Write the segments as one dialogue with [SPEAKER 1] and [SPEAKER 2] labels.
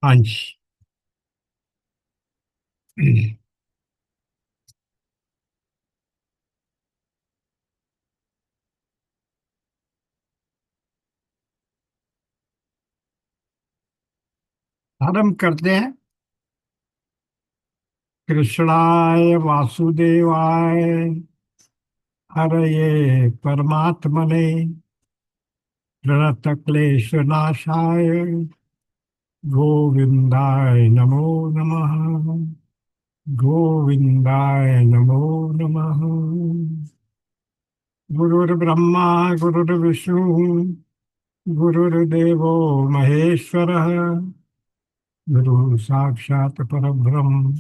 [SPEAKER 1] हाँ जी। आरंभ करते हैं। कृष्णाय वासुदेवाय हरये परमात्मने प्रणतक्लेशनाशाय गोविंदाय नमो नमः। गोविंदाय नमो नमः। गुरुर्ब्रह्मा गुरुर्विष्णु गुरुर्देवो महेश्वरः गुरु साक्षात् परब्रह्म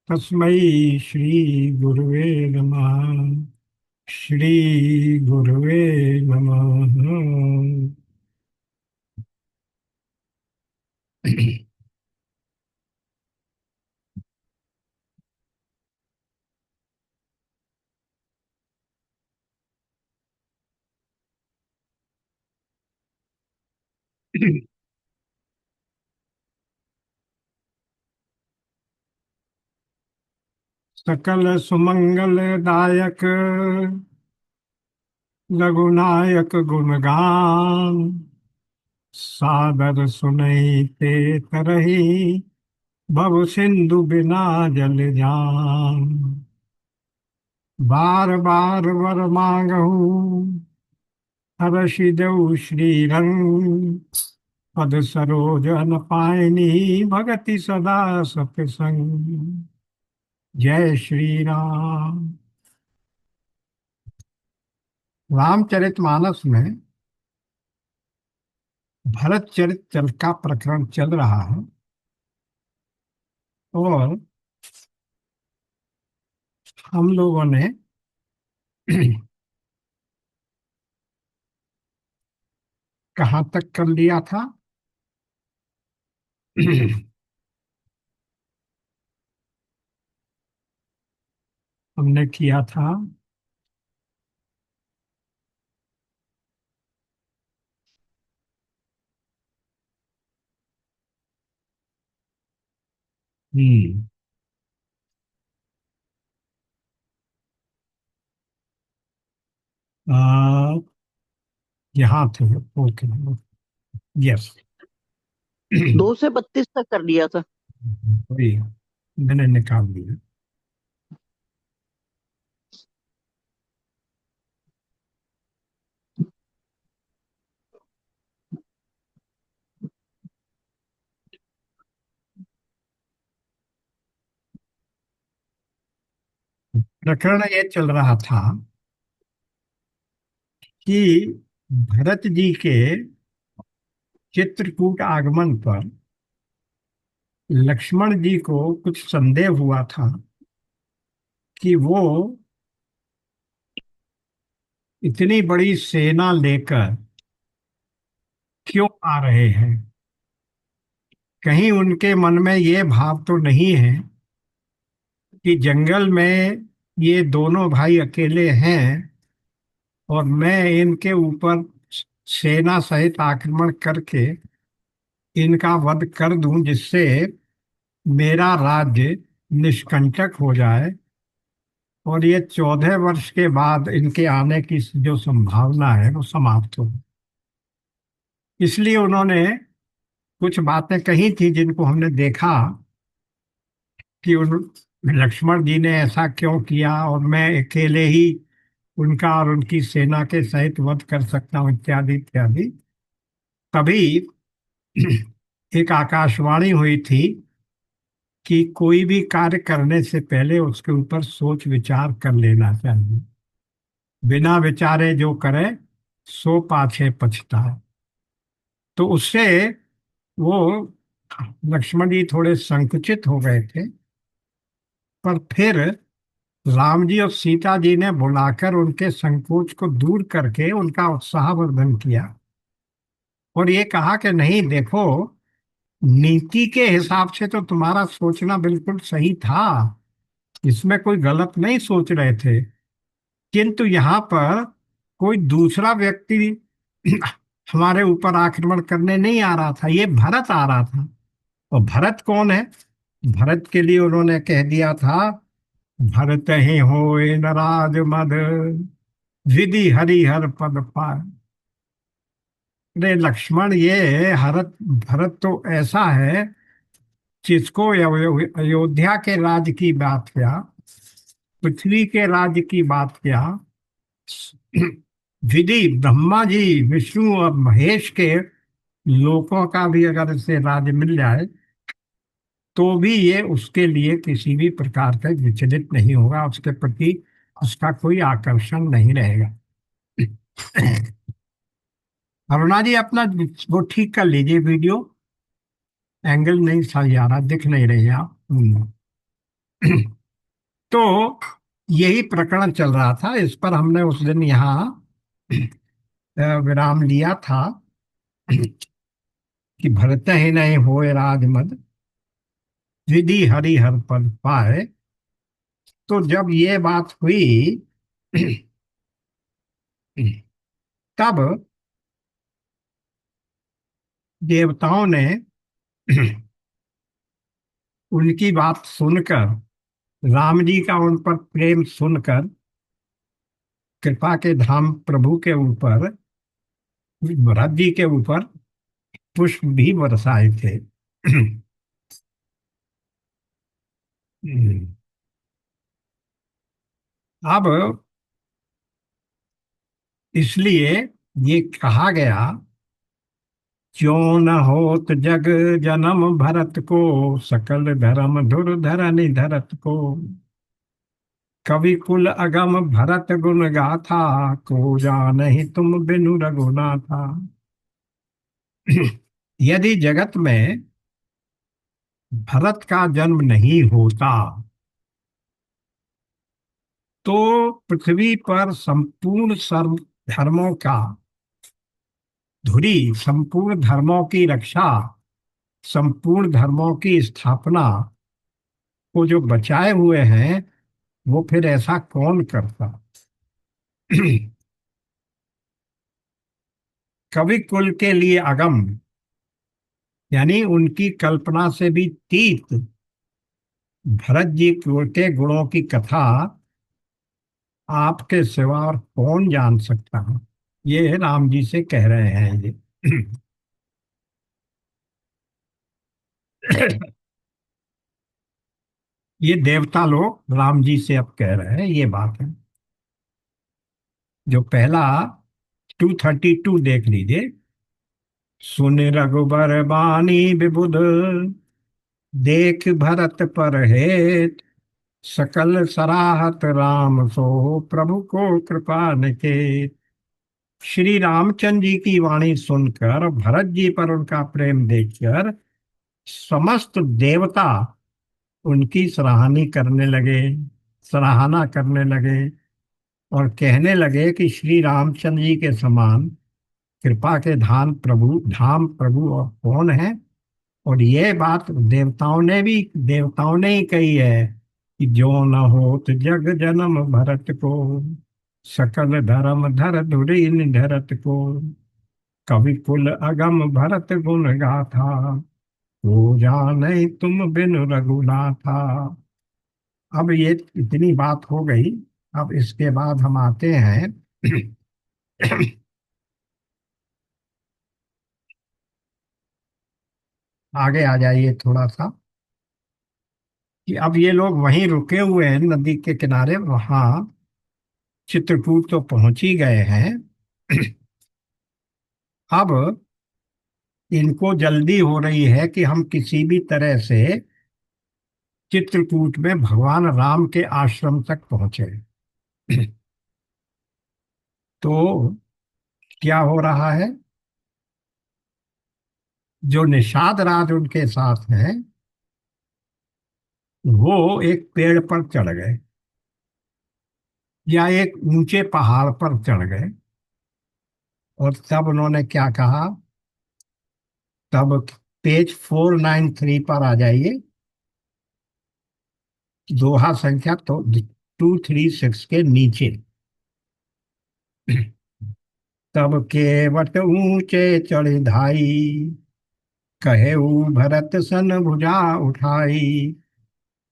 [SPEAKER 1] तस्मै श्री गुरुवे नमः। श्री गुरुवे नमः। सकल सुमंगल दायक रघुनायक गुणगान सादर सुनैते तरही भव सिंधु बिना जल जान। बार बार वर मांगहु हरषि दऊ श्री रंग पद सरोज न पायनी भगति सदा सत संग। जय श्री राम। रामचरितमानस में भरत चरित्र का प्रकरण चल रहा है और हम लोगों ने कहाँ तक कर लिया था। हमने किया था हम्म आ, यहाँ थे। ओके। यस।
[SPEAKER 2] 2 से 32 तक कर दिया था।
[SPEAKER 1] वही मैंने निकाल दिया। प्रकरण ये चल रहा था कि भरत जी के चित्रकूट आगमन पर लक्ष्मण जी को कुछ संदेह हुआ था कि वो इतनी बड़ी सेना लेकर क्यों आ रहे हैं। कहीं उनके मन में ये भाव तो नहीं है कि जंगल में ये दोनों भाई अकेले हैं और मैं इनके ऊपर सेना सहित आक्रमण करके इनका वध कर दूं जिससे मेरा राज्य निष्कंटक हो जाए और ये 14 वर्ष के बाद इनके आने की जो संभावना है वो समाप्त हो। इसलिए उन्होंने कुछ बातें कही थी जिनको हमने देखा कि उन लक्ष्मण जी ने ऐसा क्यों किया और मैं अकेले ही उनका और उनकी सेना के सहित वध कर सकता हूँ इत्यादि इत्यादि। तभी एक आकाशवाणी हुई थी कि कोई भी कार्य करने से पहले उसके ऊपर सोच विचार कर लेना चाहिए। बिना विचारे जो करे सो पाछे पछताए। तो उससे वो लक्ष्मण जी थोड़े संकुचित हो गए थे। पर फिर राम जी और सीता जी ने बुलाकर उनके संकोच को दूर करके उनका उत्साहवर्धन किया और ये कहा कि नहीं देखो, नीति के हिसाब से तो तुम्हारा सोचना बिल्कुल सही था, इसमें कोई गलत नहीं सोच रहे थे। किंतु यहाँ पर कोई दूसरा व्यक्ति हमारे ऊपर आक्रमण करने नहीं आ रहा था, ये भरत आ रहा था। और भरत कौन है? भरत के लिए उन्होंने कह दिया था, भरत ही होए नराज मद, विधि हरिहर पद पाए। अरे लक्ष्मण, ये हरत भरत तो ऐसा है जिसको अयोध्या के राज्य की बात क्या, पृथ्वी के राज्य की बात क्या, विधि ब्रह्मा जी, विष्णु और महेश के लोकों का भी अगर इसे राज्य मिल जाए तो भी ये उसके लिए किसी भी प्रकार का विचलित नहीं होगा, उसके प्रति उसका कोई आकर्षण नहीं रहेगा। अरुणा जी, अपना वो ठीक कर लीजिए वीडियो, एंगल नहीं सही आ रहा, दिख नहीं रही आप। तो यही प्रकरण चल रहा था, इस पर हमने उस दिन यहाँ विराम लिया था कि भरत ही नहीं होए राजमद, विधि हरि हर पद पाए। तो जब ये बात हुई तब देवताओं ने उनकी बात सुनकर, राम जी का उन पर प्रेम सुनकर, कृपा के धाम प्रभु के ऊपर, भरत जी के ऊपर पुष्प भी बरसाए थे। अब इसलिए ये कहा गया, क्यों न होत जग जन्म भरत को, सकल धर्म धुरधर निधरत को, कवि कुल अगम भरत गुण गाथा, को जानहि तुम बिनु रघुनाथा। यदि जगत में भरत का जन्म नहीं होता तो पृथ्वी पर संपूर्ण सर्व धर्मों का धुरी, संपूर्ण धर्मों की रक्षा, संपूर्ण धर्मों की स्थापना को जो बचाए हुए हैं, वो फिर ऐसा कौन करता? कवि कुल के लिए अगम, यानी उनकी कल्पना से भी तीत भरत जी के गुणों की कथा आपके सिवा और कौन जान सकता है? ये राम जी से कह रहे हैं ये। ये देवता लोग राम जी से अब कह रहे हैं ये बात है। जो पहला 232 देख लीजिए। सुन रघुबर बानी विबुध, देख भरत पर हेत, सकल सराहत राम सो, प्रभु को कृपा निकेत। श्री रामचंद्र जी की वाणी सुनकर, भरत जी पर उनका प्रेम देखकर समस्त देवता उनकी सराहना करने लगे और कहने लगे कि श्री रामचंद्र जी के समान कृपा के धाम प्रभु और कौन है। और ये बात देवताओं ने ही कही है कि जो न होत जग जन्म भरत को, सकल धर्म धर धुरी निधरत को, कवि कुल अगम भरत गुण गाथा, वो जाने तुम बिन रघुनाथा। अब ये इतनी बात हो गई। अब इसके बाद हम आते हैं आगे आ जाइए थोड़ा सा, कि अब ये लोग वहीं रुके हुए हैं नदी के किनारे, वहां चित्रकूट तो पहुंच ही गए हैं। अब इनको जल्दी हो रही है कि हम किसी भी तरह से चित्रकूट में भगवान राम के आश्रम तक पहुंचे। तो क्या हो रहा है, जो निषाद राज उनके साथ हैं वो एक पेड़ पर चढ़ गए या एक ऊंचे पहाड़ पर चढ़ गए। और तब उन्होंने क्या कहा, तब पेज 493 पर आ जाइए, दोहा संख्या तो 236 के नीचे। तब केवट ऊंचे चढ़ धाई, कहेऊ भरत सन भुजा उठाई,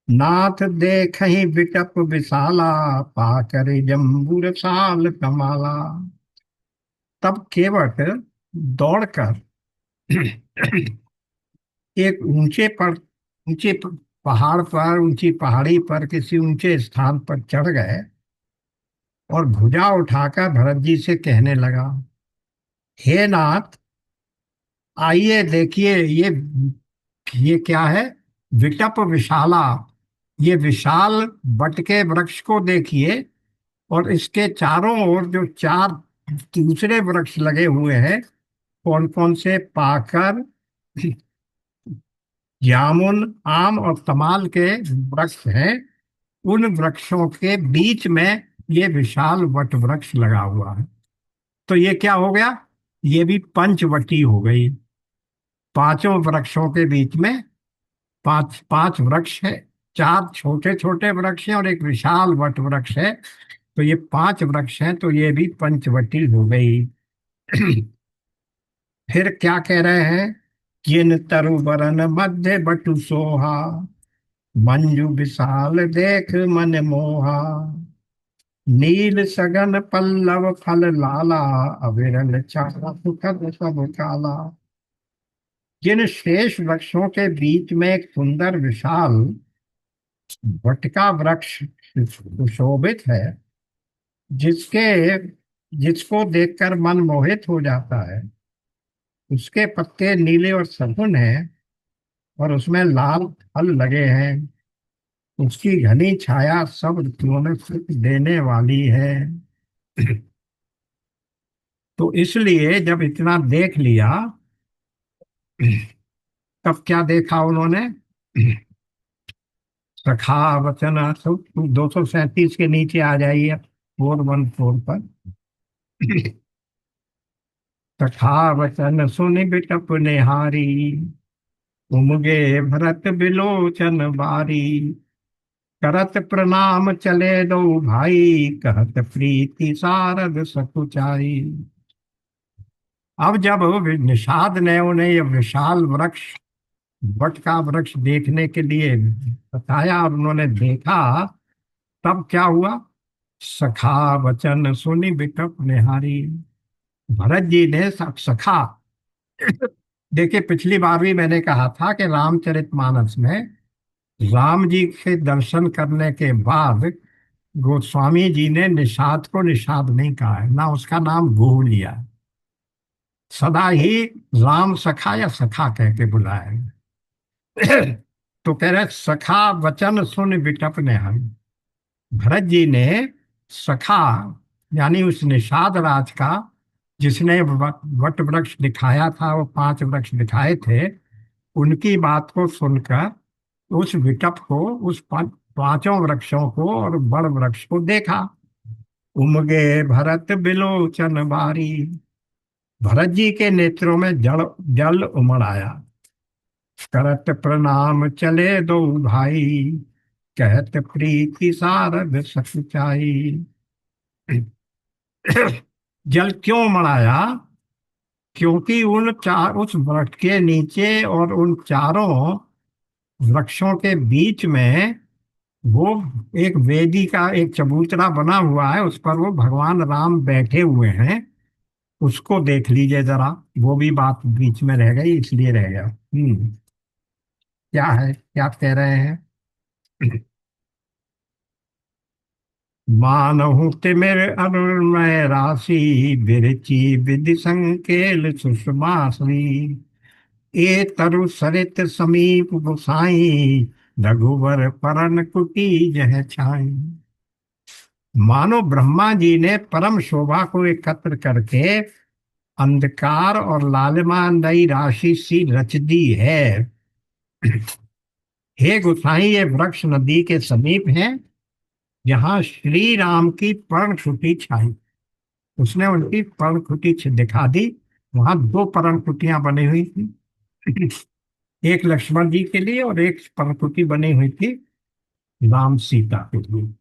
[SPEAKER 1] नाथ देखहि बिटप विशाला, पाकर जम्बूर साल कमाला। तब केवट दौड़कर एक पहाड़ पर, ऊंची पहाड़ी पर, किसी ऊंचे स्थान पर चढ़ गए और भुजा उठाकर भरत जी से कहने लगा, हे नाथ, आइए देखिए, ये क्या है? विटप विशाला, ये विशाल बट के वृक्ष को देखिए, और इसके चारों ओर जो चार दूसरे वृक्ष लगे हुए हैं, कौन कौन से? पाकर, जामुन, आम और तमाल के वृक्ष हैं। उन वृक्षों के बीच में ये विशाल वट वृक्ष लगा हुआ है। तो ये क्या हो गया? ये भी पंचवटी हो गई। पांचों वृक्षों के बीच में पांच पांच वृक्ष है। चार छोटे छोटे वृक्ष हैं और एक विशाल वट वृक्ष है। तो ये पांच वृक्ष हैं, तो ये भी पंचवटी हो गई। फिर क्या कह रहे हैं? किन तरुबरन मध्य बटु सोहा, मंजू विशाल देख मन मोहा, नील सगन पल्लव फल लाला, अविरल चारा सुखद सब काला। जिन शेष वृक्षों के बीच में एक सुंदर विशाल वट वृक्ष सुशोभित है, जिसके जिसको देखकर मन मोहित हो जाता है, उसके पत्ते नीले और सघन हैं और उसमें लाल फल लगे हैं, उसकी घनी छाया सब ऋतुओं में सुख देने वाली है। तो इसलिए जब इतना देख लिया, तब क्या देखा उन्होंने? सखा वचन, 237 के नीचे आ जाइए, 414 पर। सखा वचन सुनि बिटप निहारी, उमगे भरत बिलोचन बारी, करत प्रणाम चले दो भाई, कहत प्रीति सारद सकुचाई। अब जब निषाद ने उन्हें ये विशाल वृक्ष, वट का वृक्ष देखने के लिए बताया और उन्होंने देखा, तब क्या हुआ? सखा वचन सुनि बिटप निहारी। भरत जी ने सखा, देखिए पिछली बार भी मैंने कहा था कि रामचरितमानस में राम जी के दर्शन करने के बाद गोस्वामी जी ने निषाद को निषाद नहीं कहा है, ना उसका नाम गो लिया है। सदा ही राम सखा या सखा कह के बुलाया है। तो कह रहे सखा वचन सुन बिटप ने हम। भरत जी ने सखा, यानी उस निषाद राज का, जिसने वट वृक्ष दिखाया था, वो पांच वृक्ष दिखाए थे, उनकी बात को सुनकर उस विटप को, उस पांचों वृक्षों को और बड़ वृक्ष को देखा। उमगे भरत बिलोचन बारी, भरत जी के नेत्रों में जल जल उमड़ आया। करत प्रणाम चले दो भाई, कहत प्रीति सारद सचाई। जल क्यों मढ़ाया? क्योंकि उस वृक्ष के नीचे और उन चारों वृक्षों के बीच में वो एक वेदी का एक चबूतरा बना हुआ है, उस पर वो भगवान राम बैठे हुए हैं। उसको देख लीजिए जरा, वो भी बात बीच में रह गई, इसलिए रह गया। क्या है, क्या कह रहे हैं? मानहु तिमिर अरुणमय राशि, बिरची विधि संकेल सुषमासी। ए तरु सरित समीप गुसाई, रघुवर परन कुटी जह छाई। मानो ब्रह्मा जी ने परम शोभा को एकत्र करके अंधकार और लालिमानदायी राशि सी रच दी है। हे गोसाई, ये वृक्ष नदी के समीप है, जहाँ श्री राम की पर्ण कुटी छाई। उसने उनकी पर्ण कुटी दिखा दी। वहां दो पर्ण कुटियां बनी हुई थी, एक लक्ष्मण जी के लिए और एक पर्ण कुटी बनी हुई थी राम सीता के लिए।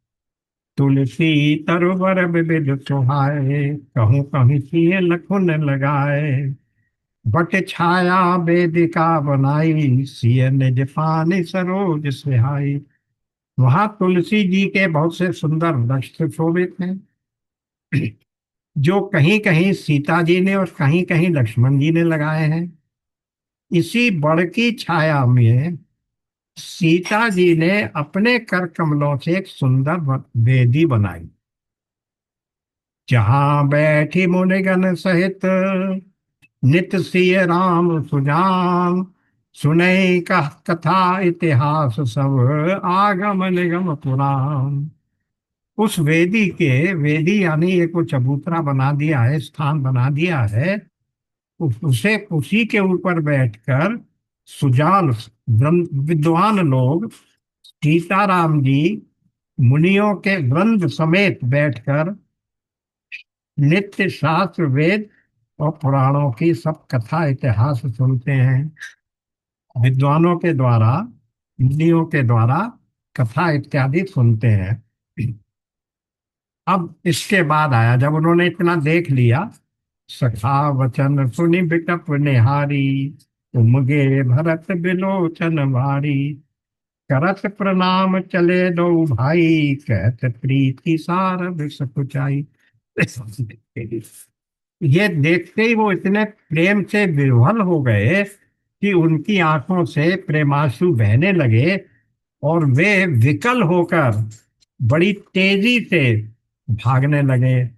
[SPEAKER 1] तुलसी तरुवर विविध सुहाए, कहूँ कहीं किए लखुन लगाए। बट छाया वेदिका बनाई, सिय निज पानी सरोज सुहाई। वहां तुलसी जी के बहुत से सुंदर वृक्ष शोभित हैं, जो कहीं कहीं सीता जी ने और कहीं कहीं लक्ष्मण जी ने लगाए हैं। इसी बड़ की छाया में सीता जी ने अपने कर कमलों से एक सुंदर वेदी बनाई, जहां बैठी मुनिगण सहित नित सिय राम सुजान। सुनै कह कथा इतिहास सब, आगम निगम पुराण। उस वेदी के, वेदी यानी एक वो चबूतरा बना दिया है, स्थान बना दिया है। उसे उसी के ऊपर बैठकर सुजान विद्वान लोग, सीताराम जी मुनियों के वृंद समेत बैठकर नित्य शास्त्र वेद और पुराणों की सब कथा इतिहास सुनते हैं। विद्वानों के द्वारा, मुनियों के द्वारा कथा इत्यादि सुनते हैं। अब इसके बाद आया, जब उन्होंने इतना देख लिया, सखा वचन सुनि बिटप निहारी, उमगे भरत बिलोचन भारी। करत प्रणाम चले दो भाई, कहत प्रीति सार विष कुचाई। ये देखते ही वो इतने प्रेम से विह्वल हो गए कि उनकी आंखों से प्रेमाश्रु बहने लगे, और वे विकल होकर बड़ी तेजी से भागने लगे।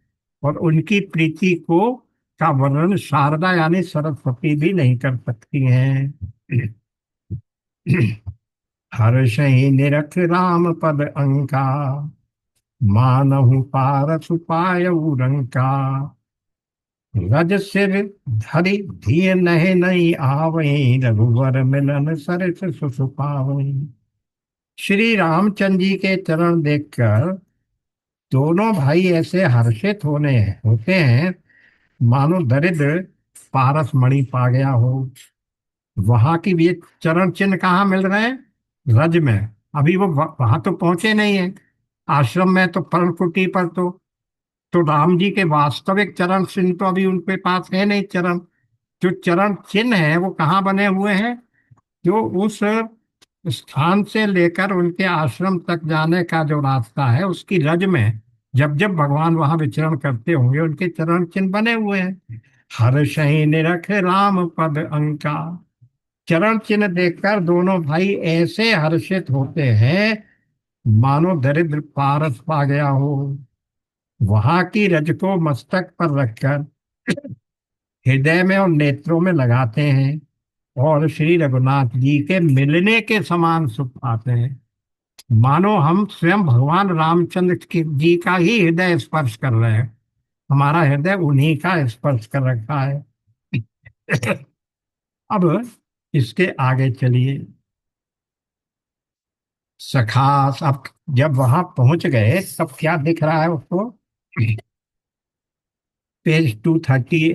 [SPEAKER 1] और उनकी प्रीति को का वर्णन शारदा यानी सरस्वती भी नहीं कर सकती हैं। हर्षहि निरख राम पद अंका, मानहु पारस पायउ रंका। रज सिर धरि धिय नहि नहीं आवहीं, रघुवर मिलन सरस सुसुपावहीं। श्री रामचंद्र जी के चरण देखकर दोनों भाई ऐसे हर्षित होते हैं, मानो दरिद्र पारस मणि पा गया हो। वहां की भी ये चरण चिन्ह कहाँ मिल रहे हैं? रज में। अभी वो वहां तो पहुंचे नहीं है, आश्रम में तो पर्णकुटी पर तो राम जी के वास्तविक चरण चिन्ह तो अभी उनके पास है नहीं। चरण, जो चरण चिन्ह है वो कहाँ बने हुए हैं? जो उस स्थान से लेकर उनके आश्रम तक जाने का जो रास्ता है, उसकी रज में जब जब भगवान वहां विचरण करते होंगे, उनके चरण चिन्ह बने हुए हैं। हर्षहि निरख राम पद अंका। चरण चिन्ह देखकर दोनों भाई ऐसे हर्षित होते हैं, मानो दरिद्र पारस पा गया हो। वहां की रज को मस्तक पर रखकर हृदय में और नेत्रों में लगाते हैं, और श्री रघुनाथ जी के मिलने के समान सुख पाते हैं। मानो हम स्वयं भगवान रामचंद्र जी का ही हृदय स्पर्श कर रहे हैं। हमारा हृदय उन्हीं का स्पर्श कर रखा है। अब इसके आगे चलिए। सखास, अब जब वहां पहुंच गए तब क्या दिख रहा है उसको? पेज 230,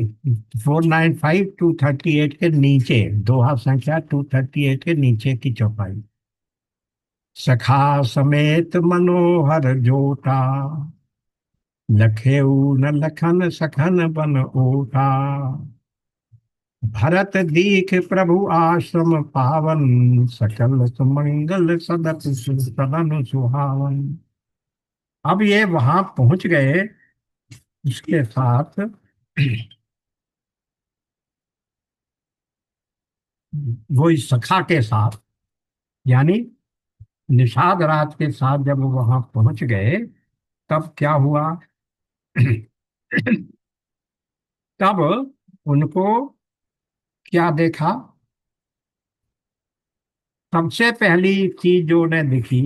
[SPEAKER 1] 495 238 के नीचे, दोहा संख्या 238 के नीचे की चौपाई। सखा समेत मनोहर जोटा, लखेऊ न लखन सखन बन ओटा। भरत दीख प्रभु आश्रम पावन, सकल सुमंगल सदत सदन सुहावन। अब ये वहां पहुंच गए, इसके साथ वो इस सखा के साथ, यानी निषाद राज के साथ जब वो वहां पहुंच गए, तब क्या हुआ? तब उनको क्या देखा? सबसे पहली चीज जो उन्हें दिखी,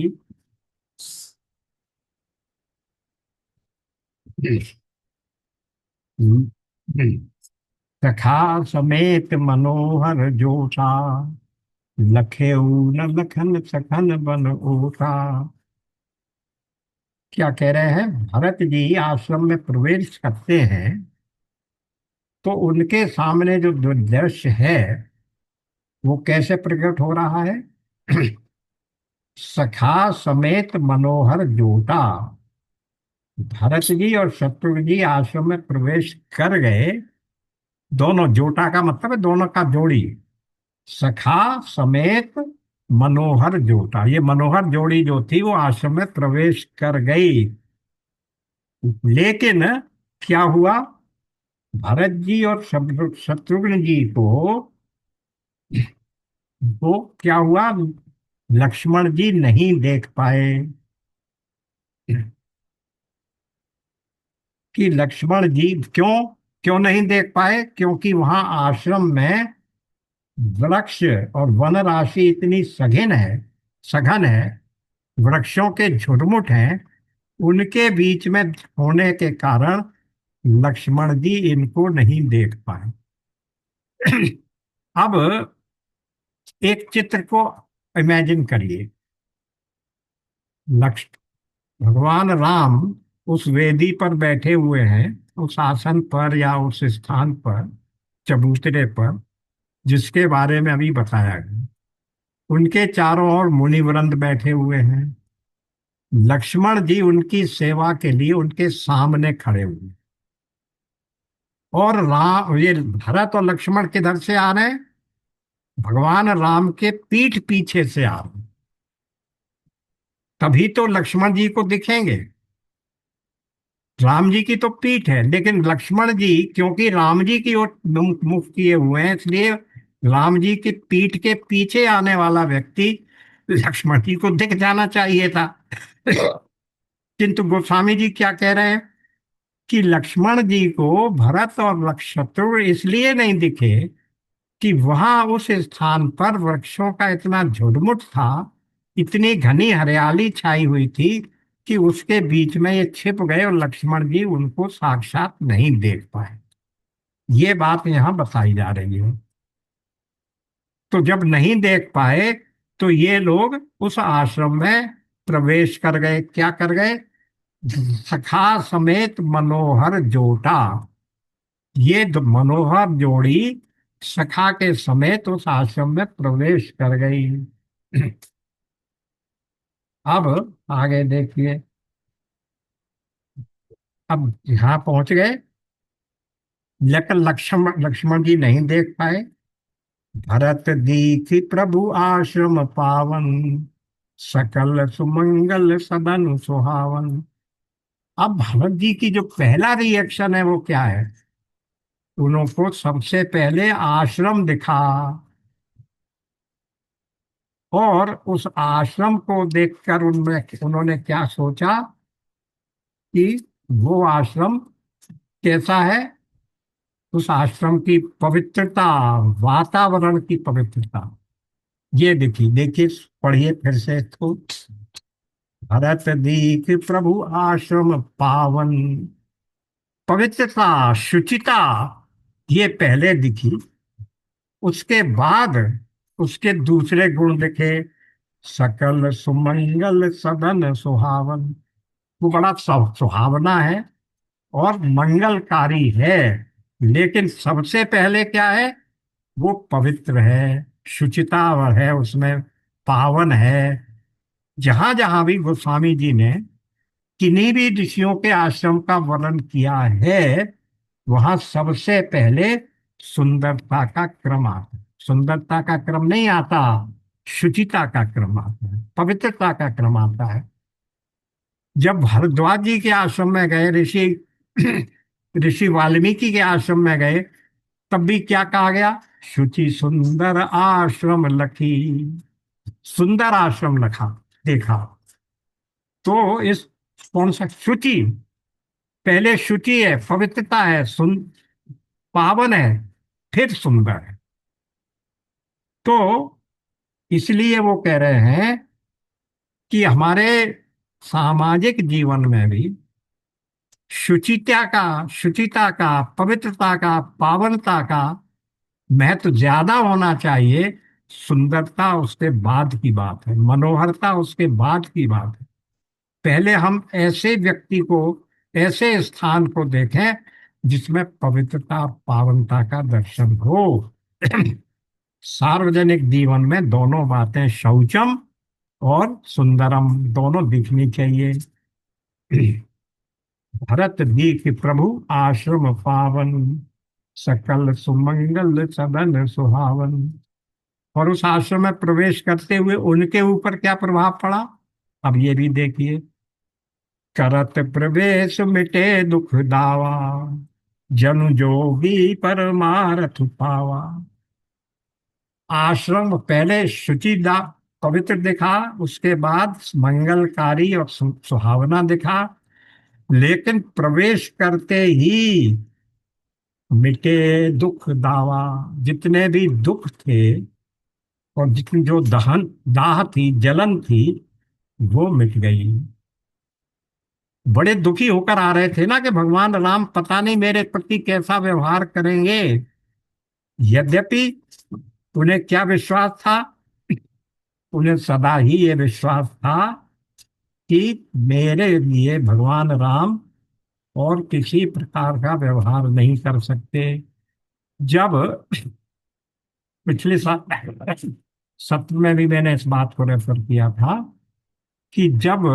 [SPEAKER 1] सखा समेत मनोहर जोटा, लखेऊ न लखन सखन बन ओटा। क्या कह रहे हैं? भरत जी आश्रम में प्रवेश करते हैं तो उनके सामने जो दृश्य है वो कैसे प्रकट हो रहा है? सखा समेत मनोहर जोटा। भरत जी और शत्रुघ्न जी आश्रम में प्रवेश कर गए, दोनों, जोटा का मतलब है दोनों का जोड़ी। सखा समेत मनोहर जोटा, ये मनोहर जोड़ी जो थी वो आश्रम में प्रवेश कर गई। लेकिन क्या हुआ, भरत जी और शत्रुघ्न जी को, वो क्या हुआ, लक्ष्मण जी नहीं देख पाए। कि लक्ष्मण जी क्यों, क्यों नहीं देख पाए, क्योंकि वहां आश्रम में वृक्ष और वन राशि इतनी सघन है, वृक्षों के झुरमुट हैं, उनके बीच में होने के कारण लक्ष्मण जी इनको नहीं देख पाए। अब एक चित्र को इमेजिन करिए। लक्ष्य भगवान राम उस वेदी पर बैठे हुए हैं, उस आसन पर या उस स्थान पर, चबूतरे पर, जिसके बारे में अभी बताया गया। उनके चारों ओर मुनि वृंद बैठे हुए हैं। लक्ष्मण जी उनकी सेवा के लिए उनके सामने खड़े हुए, और राम, ये भरत और लक्ष्मण किधर से आ रहे हैं, भगवान राम के पीठ पीछे से आ रहे हैं। तभी तो लक्ष्मण जी को दिखेंगे। राम जी की तो पीठ है, लेकिन लक्ष्मण जी क्योंकि राम जी की ओर मुख किए हुए हैं, इसलिए राम जी की पीठ के पीछे आने वाला व्यक्ति लक्ष्मण जी को दिख जाना चाहिए था। किंतु गोस्वामी जी क्या कह रहे हैं कि लक्ष्मण जी को भरत और शत्रुघ्न इसलिए नहीं दिखे कि वहां उस स्थान पर वृक्षों का इतना झुरमुट था, इतनी घनी हरियाली छाई हुई थी कि उसके बीच में ये छिप गए और लक्ष्मण जी उनको साक्षात नहीं देख पाए। ये बात यहाँ बताई जा रही है। तो जब नहीं देख पाए तो ये लोग उस आश्रम में प्रवेश कर गए। क्या कर गए, सखा समेत मनोहर जोटा, ये मनोहर जोड़ी सखा के समेत उस आश्रम में प्रवेश कर गई। अब आगे देखिए। अब यहाँ पहुंच गए, लेकिन लक्ष्मण लक्ष्मण जी नहीं देख पाए। भरत दीखि प्रभु आश्रम पावन, सकल सुमंगल सदन सुहावन। अब भरत जी की जो पहला रिएक्शन है वो क्या है, उनको सबसे पहले आश्रम दिखा, और उस आश्रम को देखकर उनमें उन्होंने क्या सोचा कि वो आश्रम कैसा है, उस आश्रम की पवित्रता, वातावरण की पवित्रता। ये देखिए देखिए, पढ़िए फिर से इसको। भरत दीख प्रभु आश्रम पावन, पवित्रता, शुचिता, ये पहले दिखी। उसके बाद उसके दूसरे गुण दिखे, सकल सुमंगल सदन सुहावन, वो बड़ा सुहावना है और मंगलकारी है। लेकिन सबसे पहले क्या है, वो पवित्र है, शुचिता है उसमें, पावन है। जहां जहां भी गोस्वामी जी ने किन्हीं भी ऋषियों के आश्रम का वर्णन किया है, वहां सबसे पहले सुंदरता का क्रम आता है। सुंदरता का क्रम नहीं आता, शुचिता का क्रम आता है, पवित्रता का क्रम आता है। जब भारद्वाज जी के आश्रम में गए ऋषि, ऋषि वाल्मीकि के आश्रम में गए, तब भी क्या कहा गया, शुचि सुंदर आश्रम लखी, सुंदर आश्रम लखा, देखा। तो इस, कौन सा शुचि, पहले शुचि है, पवित्रता है, पावन है, फिर सुंदर है। तो इसलिए वो कह रहे हैं कि हमारे सामाजिक जीवन में भी शुचिता का, पवित्रता का, पावनता का महत्व ज्यादा होना चाहिए। सुंदरता उसके बाद की बात है, मनोहरता उसके बाद की बात है। पहले हम ऐसे व्यक्ति को, ऐसे स्थान को देखें जिसमें पवित्रता, पावनता का दर्शन हो। सार्वजनिक जीवन में दोनों बातें, शौचम और सुंदरम, दोनों दिखनी चाहिए। भरत दीख प्रभु आश्रम पावन, सकल सुमंगल सदन सुहावन। और उस आश्रम में प्रवेश करते हुए उनके ऊपर क्या प्रभाव पड़ा, अब ये भी देखिए। करत प्रवेश मिटे दुख दावा, जनु जोगी परमारथ पावा। आश्रम पहले शुचिदा पवित्र दिखा, उसके बाद मंगलकारी और सुहावना दिखा, लेकिन प्रवेश करते ही मिटे दुख दावा। जितने भी दुख थे और जितनी जो दहन दाह थी, जलन थी, वो मिट गई। बड़े दुखी होकर आ रहे थे ना कि भगवान राम पता नहीं मेरे प्रति कैसा व्यवहार करेंगे। यद्यपि उन्हें क्या विश्वास था, उन्हें सदा ही ये विश्वास था कि मेरे लिए भगवान राम और किसी प्रकार का व्यवहार नहीं कर सकते। जब पिछले सत्र में भी मैंने इस बात को रेफर किया था कि जब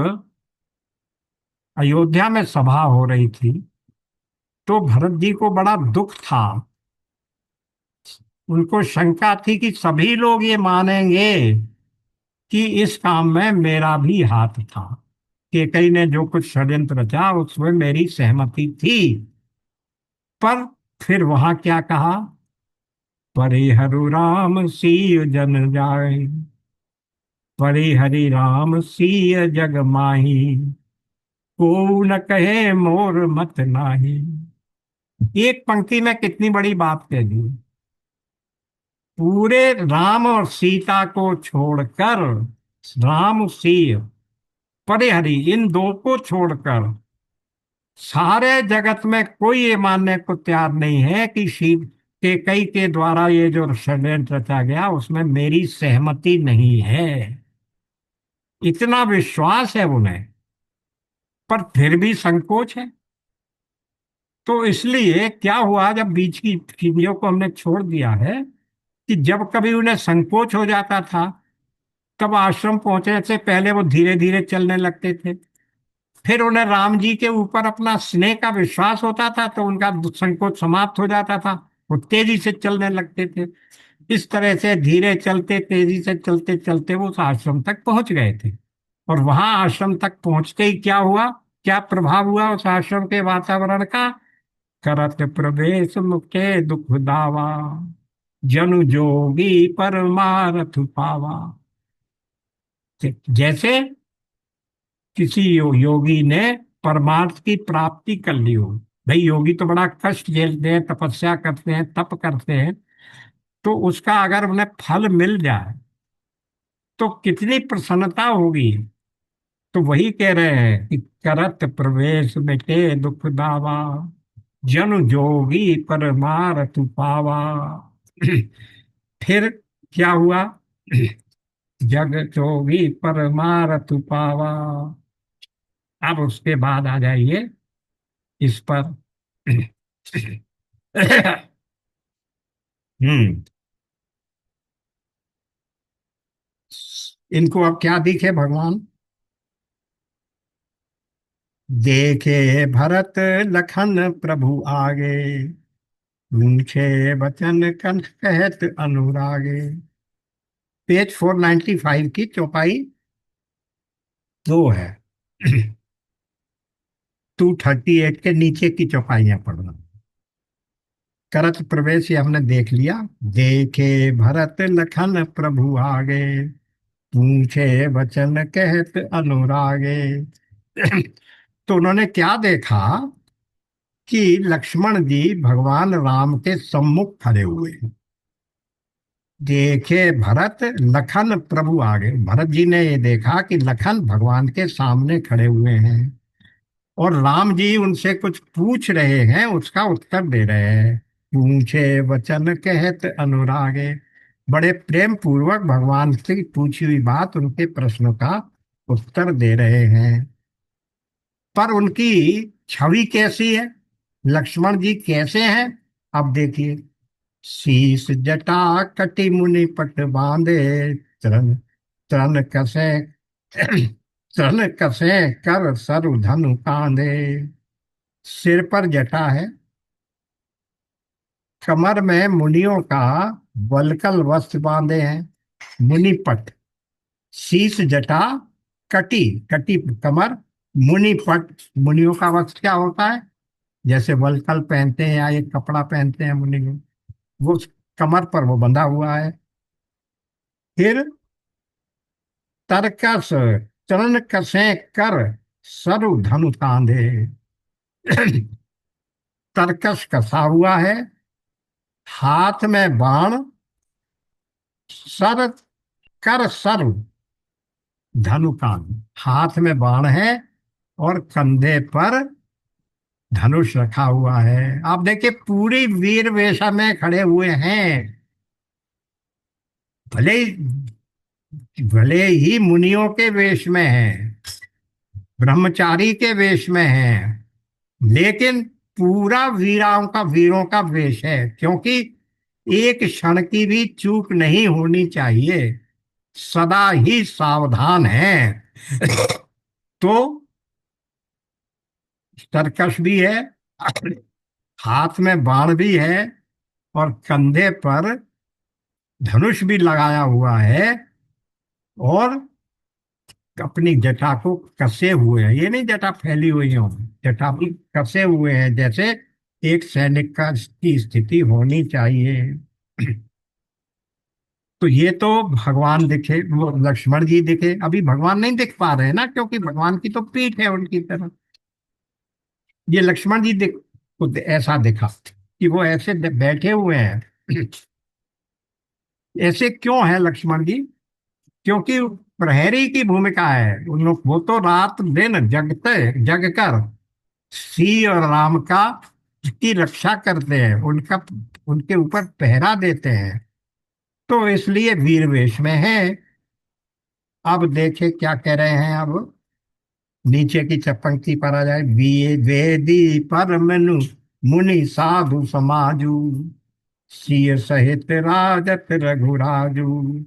[SPEAKER 1] अयोध्या में सभा हो रही थी तो भरत जी को बड़ा दुख था। उनको शंका थी कि सभी लोग ये मानेंगे कि इस काम में मेरा भी हाथ था। केकई ने जो कुछ षड्यंत्र रचा उसमें मेरी सहमति थी। पर फिर वहां क्या कहा, परिहरु राम सिय जन जाय, परिहरि राम सिय जग माही, को न कहे मोर मत नाही। एक पंक्ति में कितनी बड़ी बात कह दी। पूरे राम और सीता को छोड़कर, राम सीय परिहरि इन दो को छोड़कर सारे जगत में कोई ये मानने को तैयार नहीं है कि शिव के कई के द्वारा ये जो षड्यंत्र रचा गया उसमें मेरी सहमति नहीं है। इतना विश्वास है उन्हें, पर फिर भी संकोच है। तो इसलिए क्या हुआ, जब बीच की चीजों को हमने छोड़ दिया है कि जब कभी उन्हें संकोच हो जाता था तब आश्रम पहुंचने से पहले वो धीरे धीरे चलने लगते थे। फिर उन्हें राम जी के ऊपर अपना स्नेह का विश्वास होता था तो उनका संकोच समाप्त हो जाता था, वो तेजी से चलने लगते थे। इस तरह से धीरे चलते, तेजी से चलते चलते वो उस आश्रम तक पहुंच गए थे। और वहां आश्रम तक पहुंचते ही क्या हुआ, क्या प्रभाव हुआ उस आश्रम के वातावरण का। करत प्रवेश मुखे दुख दावा, जनु जोगी परमारथ पावा। जैसे किसी योगी ने परमार्थ की प्राप्ति कर ली हो। भाई योगी तो बड़ा कष्ट झेलते हैं, तपस्या करते हैं, तप करते हैं, तो उसका अगर उन्हें फल मिल जाए तो कितनी प्रसन्नता होगी। तो वही कह रहे हैं कि करत प्रवेश मिटे दुख दावा, जन जोगी परमारथ पावा। फिर क्या हुआ, जग जोगी परमारथ पावा। अब उसके बाद आ जाइए इस पर। हम्म। इनको अब क्या दिखे भगवान, देखे भरत लखन प्रभु आगे, पूछे बचन कंठ कहत अनुरागे। पेज 495 की चौपाई दो है। 238 के नीचे की चौपाइयां पढ़ना। करत प्रवेश ये हमने देख लिया। देखे भरत लखन प्रभु आगे, पूछे वचन कहत अनुरागे। तो उन्होंने क्या देखा कि लक्ष्मण जी भगवान राम के सम्मुख खड़े हुए हैं। देखे भरत लखन प्रभु आगे, भरत जी ने ये देखा कि लखन भगवान के सामने खड़े हुए हैं और राम जी उनसे कुछ पूछ रहे हैं, उसका उत्तर दे रहे हैं। पूछे वचन कहत अनुरागे, बड़े प्रेम पूर्वक भगवान से पूछी हुई बात, उनके प्रश्नों का उत्तर दे रहे हैं। पर उनकी छवि कैसी है, लक्ष्मण जी कैसे हैं, अब देखिए। शीस जटा कटि मुनि पट बांधे, तरण तरण कसे तरण कसे कर सरु धनु कांधे। सिर पर जटा है, कमर में मुनियों का वल्कल वस्त्र बांधे हैं, मुनिपट। शीश जटा कटी, कटी कमर, मुनिपट। मुनियों का वस्त्र क्या होता है? जैसे वल्कल पहनते हैं या एक कपड़ा पहनते हैं मुनि लोग, वो कमर पर वो बंधा हुआ है। फिर तरकस, चरण कसें कर, सरु धनु कांधे। तरकस कसा हुआ है, हाथ में बाण, सर कर सरु धनु कांध। हाथ में बाण है और कंधे पर धनुष रखा हुआ है। आप देखिए पूरी वीर वेशा में खड़े हुए हैं। भले भले ही मुनियों के वेश में हैं, ब्रह्मचारी के वेश में हैं, लेकिन पूरा वीरों का वेश है, क्योंकि एक क्षण की भी चूक नहीं होनी चाहिए, सदा ही सावधान है। तो तरकश भी है, हाथ में बाण भी है, और कंधे पर धनुष भी लगाया हुआ है, और अपनी जटा को कसे हुए हैं। ये नहीं जटा फैली हुई हो, जटा भी कसे हुए हैं, जैसे एक सैनिक का की स्थिति होनी चाहिए। तो ये तो भगवान दिखे, वो लक्ष्मण जी दिखे। अभी भगवान नहीं दिख पा रहे हैं ना, क्योंकि भगवान की तो पीठ है उनकी तरफ। ये लक्ष्मण जी दिख, को ऐसा दिखा कि वो ऐसे बैठे हुए हैं। ऐसे क्यों है लक्ष्मण जी? क्योंकि प्रहरी की भूमिका है उन लोग। वो तो रात दिन जगते जग कर सी और राम का की रक्षा करते हैं, उनका उनके ऊपर पहरा देते हैं, तो इसलिए वीर वेश में है। अब देखे क्या कह रहे हैं। अब नीचे की पंक्ति पर आ जाए। वेदी पर मनु मुनि साधु समाजू, सिय सहित राजत रघुराजू।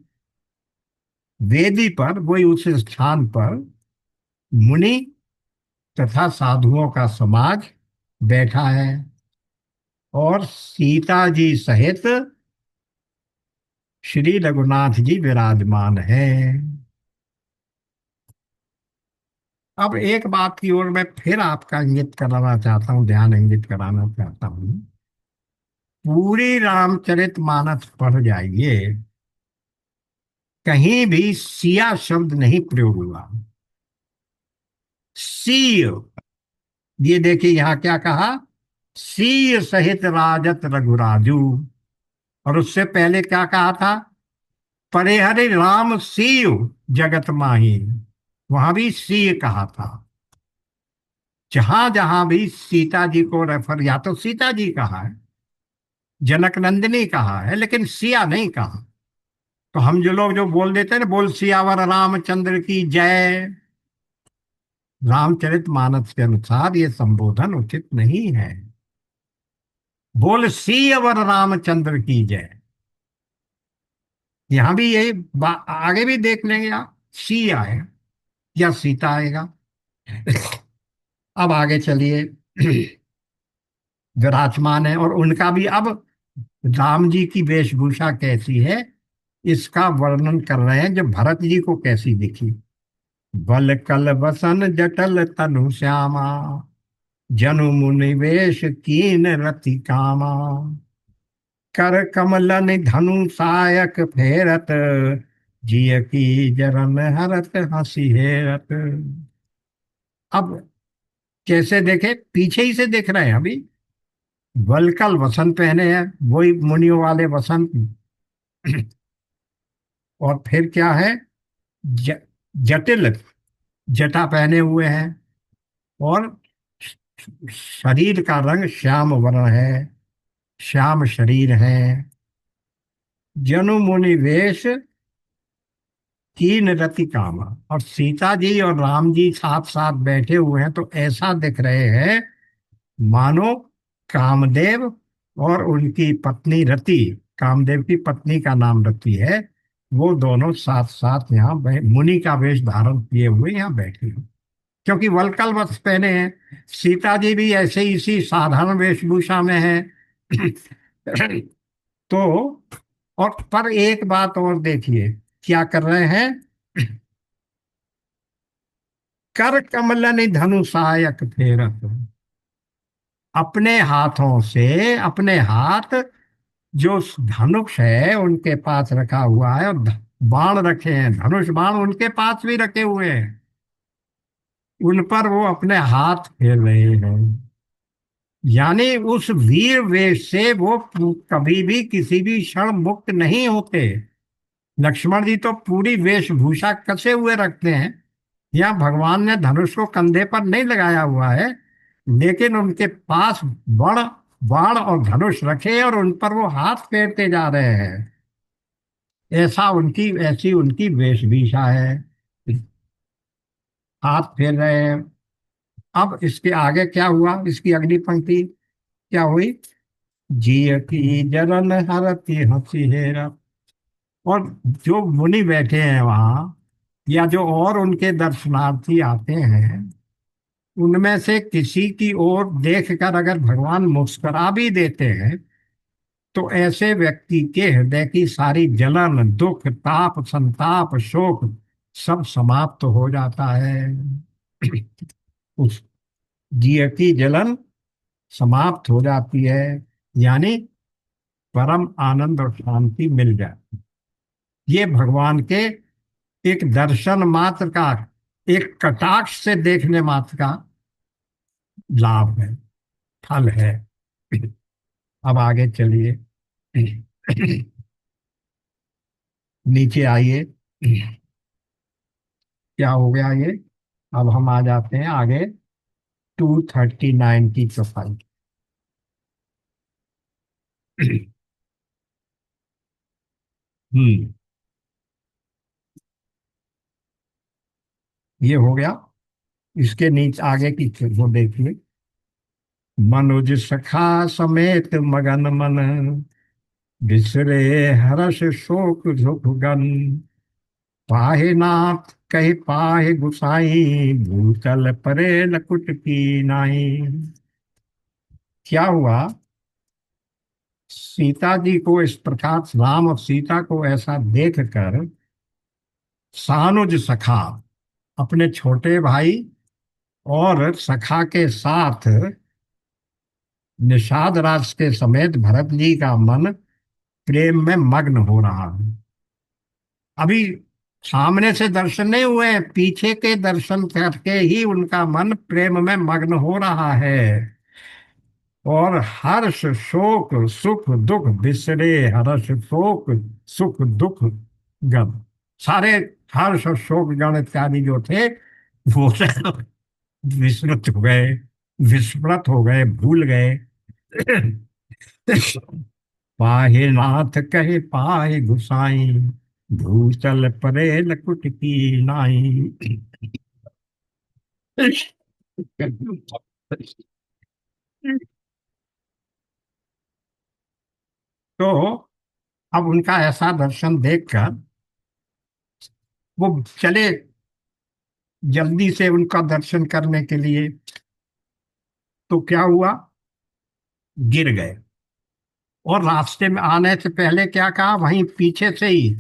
[SPEAKER 1] वेदी पर, वही उस स्थान पर, मुनि तथा साधुओं का समाज बैठा है, और सीता जी सहित श्री रघुनाथ जी विराजमान हैं। अब एक बात की ओर मैं फिर आपका इंगित कराना चाहता हूँ, ध्यान इंगित कराना चाहता हूँ। पूरी रामचरित मानस पढ़ जाइए, कहीं भी सिया शब्द नहीं प्रयोग हुआ। सीय, ये देखिए यहाँ क्या कहा, सीय सहित राजत रघुराजू। और उससे पहले क्या कहा था? परे हरे राम सीय जगत माही। वहां भी सीय कहा था। जहां जहां भी सीता जी को रेफर, या तो सीता जी कहा है, जनक नंदिनी कहा है, लेकिन सिया नहीं कहा। तो हम जो लोग जो बोल देते हैं ना, बोल सियावर रामचंद्र की जय, रामचरित मानस के अनुसार ये संबोधन उचित नहीं है। बोल सियावर रामचंद्र की जय। यहां भी यही आगे भी देख लेंगे आप, सी आएगा या सीता आएगा। अब आगे चलिए। विराजमान है, और उनका भी अब राम जी की वेशभूषा कैसी है इसका वर्णन कर रहे हैं, जब भरत जी को कैसी दिखी। बल कल बसन जटल तनु श्यामा, जनु मुनि वेश कीन रति कामा। कर कमलन धनु सायक फेरत, जिय की जरन हरत हंसी हेरत। अब कैसे देखे, पीछे ही से देख रहे हैं अभी। वलकल वसंत पहने हैं, वही मुनियों वाले वसंत। और फिर क्या है, ज, जटिल जटा पहने हुए हैं, और शरीर का रंग श्याम वर्ण है, श्याम शरीर है। जनु मुनि वेश कीन रति कामा। और सीता जी और राम जी साथ साथ बैठे हुए हैं, तो ऐसा दिख रहे हैं मानो कामदेव और उनकी पत्नी रति, कामदेव की पत्नी का नाम रति है, वो दोनों साथ साथ यहाँ मुनि का वेश धारण किए हुए यहाँ बैठे हैं, क्योंकि वलकल वस्त्र पहने हैं। सीता जी भी ऐसे ही इसी साधारण वेशभूषा में है। तो और पर एक बात और देखिए, क्या कर रहे हैं? कर कमल धनुषायक फेरत, अपने हाथों से, अपने हाथ जो धनुष है उनके पास रखा हुआ है, और बाण रखे हैं, धनुष बाण उनके पास भी रखे हुए हैं, उन पर वो अपने हाथ फेर रहे हैं। यानी उस वीर वेश से वो कभी भी किसी भी क्षण मुक्त नहीं होते। लक्ष्मण जी तो पूरी वेशभूषा कसे हुए रखते हैं। यहाँ भगवान ने धनुष को कंधे पर नहीं लगाया हुआ है, लेकिन उनके पास बड़ बाण और धनुष रखे और उन पर वो हाथ फेरते जा रहे हैं। ऐसी उनकी वेशभूषा है, हाथ फेर रहे हैं। अब इसके आगे क्या हुआ, इसकी अगली पंक्ति क्या हुई? जियति जरन हरति हंसी हेरा। और जो मुनि बैठे हैं वहां, या जो और उनके दर्शनार्थी आते हैं, उनमें से किसी की ओर देखकर अगर भगवान मुस्कुरा भी देते हैं, तो ऐसे व्यक्ति के हृदय की सारी जलन, दुख, ताप, संताप, शोक सब समाप्त हो जाता है। उस जिय की जलन समाप्त हो जाती है, यानी परम आनंद और शांति मिल जाए। ये भगवान के एक दर्शन मात्र का, एक कटाक्ष से देखने मात्र का लाभ है, फल है। अब आगे चलिए, नीचे आइए। क्या हो गया ये? अब हम आ जाते हैं आगे 239 की सफाई। हम्म, ये हो गया। इसके नीचे आगे की वो देखिए। मनुज सखा समेत मगन मन, बिसरे हर्ष शोक दुख गन, पाहे नाथ कहे पाहे गुसाई, भूतल परे लकुट की नाई। क्या हुआ? सीता जी को इस प्रकार, राम और सीता को ऐसा देखकर सानुज सखा, अपने छोटे भाई और सखा के साथ निषाद राज के समेत भरत जी का मन प्रेम में मग्न हो रहा है। अभी सामने से दर्शन नहीं हुए हैं, पीछे के दर्शन करके ही उनका मन प्रेम में मग्न हो रहा है। और हर्ष शोक सुख दुख बिसरे, हर्ष शोक सुख दुख गम, सारे हर्ष और शोक गण इत्यादि जो थे, वो सब विस्मृत हो गए, विस्मृत हो गए, भूल गए। पाहे नाथ कहे पाहे गुसाई, भूतल परे लकुट की नाई। तो अब उनका ऐसा दर्शन देखकर वो चले जल्दी से उनका दर्शन करने के लिए। तो क्या हुआ? गिर गए। और रास्ते में आने से पहले क्या कहा, वहीं पीछे से ही,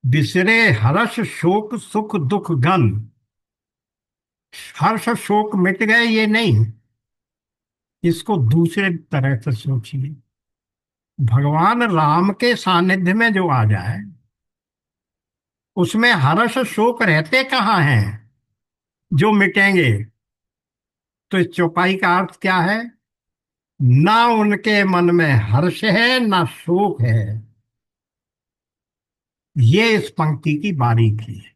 [SPEAKER 1] बिसरे हर्ष शोक सुख दुख गन। हर्ष शोक मिट गए ये नहीं, इसको दूसरे तरह से सोचिए। भगवान राम के सानिध्य में जो आ जाए, उसमें हर्ष शोक रहते कहाँ हैं जो मिटेंगे? तो इस चौपाई का अर्थ क्या है? ना उनके मन में हर्ष है ना शोक है। ये इस पंक्ति की बारीकी है।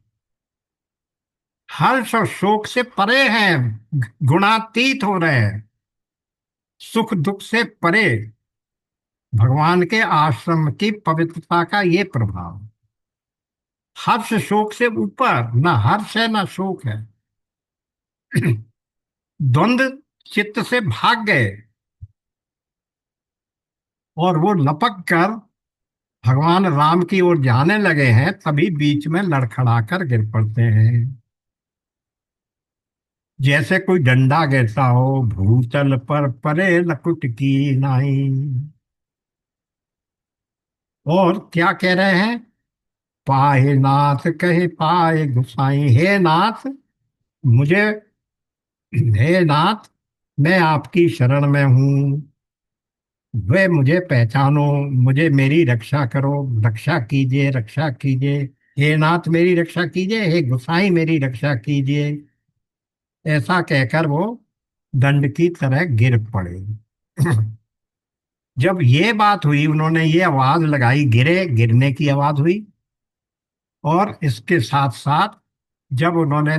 [SPEAKER 1] हर्ष और शोक से परे हैं, गुणातीत हो रहे हैं, सुख दुख से परे। भगवान के आश्रम की पवित्रता का ये प्रभाव। हर्ष शोक से ऊपर, ना हर्ष है ना शोक है। द्वंद्व चित्त से भाग गए, और वो लपक कर भगवान राम की ओर जाने लगे हैं, तभी बीच में लड़खड़ाकर गिर पड़ते हैं। जैसे कोई डंडा गिरता हो भूतल पर परे लकुट की नाई। और क्या कह रहे हैं? पाए नाथ कहे पाए गुसाई, हे नाथ मुझे, हे नाथ मैं आपकी शरण में हूँ, वे मुझे पहचानो, मुझे मेरी रक्षा करो, रक्षा कीजिए, रक्षा कीजिए। हे नाथ मेरी रक्षा कीजिए, हे गुसाई मेरी रक्षा कीजिए। ऐसा कहकर वो दंड की तरह गिर पड़े। जब ये बात हुई, उन्होंने ये आवाज लगाई, गिरे, गिरने की आवाज हुई। और इसके साथ साथ जब उन्होंने